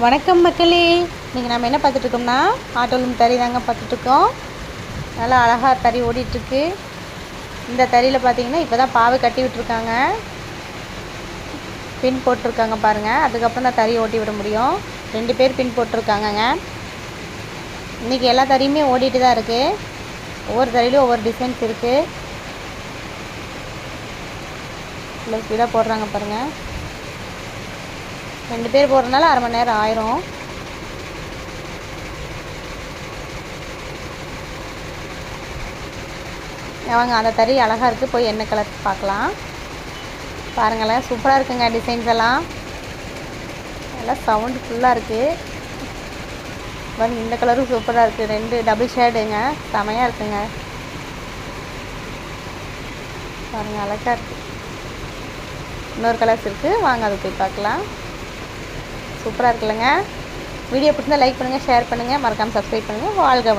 வணக்கம் மக்களே. இன்றைக்கி நம்ம என்ன பார்த்துட்ருக்கோம்னா ஆட்டோலும் தறி தாங்க பார்த்துட்ருக்கோம். நல்லா அழகாக தறி ஓடிட்டுருக்கு. இந்த தறியில் பார்த்திங்கன்னா இப்போ தான் பாவை கட்டி விட்டுருக்காங்க, பின் போட்டிருக்காங்க பாருங்கள். அதுக்கப்புறம் தான் தறி ஓட்டி விட முடியும். 2 பேர் பின் போட்டிருக்காங்கங்க. இன்றைக்கி எல்லா தறியுமே ஓடிட்டு தான் இருக்குது. ஒவ்வொரு தறியிலும் ஒவ்வொரு டிசைன்ஸ் இருக்குது. இவ்வளோ ஸ்பீடாக போடுறாங்க பாருங்கள். 2 பேர் போடுறதுனால அரை மணி நேரம் ஆயிரும். அவங்க அந்த தறி அழகாக இருக்குது, போய் என்ன கலர் பார்க்கலாம். பாருங்களேன், சூப்பராக இருக்குங்க டிசைன்ஸ் எல்லாம். எல்லாம் சவுண்டு ஃபுல்லாக இருக்குது. இந்த கலரும் சூப்பராக இருக்குது. 2 டபுள் ஷேடுங்க, செமையாக இருக்குங்க. பாருங்கள், அழகாக இருக்குது. இன்னொரு கலர்ஸ் இருக்குது, வாங்க அதை போய் பார்க்கலாம். சூப்பராக இருக்குல்லங்க. வீடியோ பிடிச்சிருந்தா லைக் பண்ணுங்கள், ஷேர் பண்ணுங்கள், மறக்காமல் சப்ஸ்கிரைப் பண்ணுங்கள். வாழ்க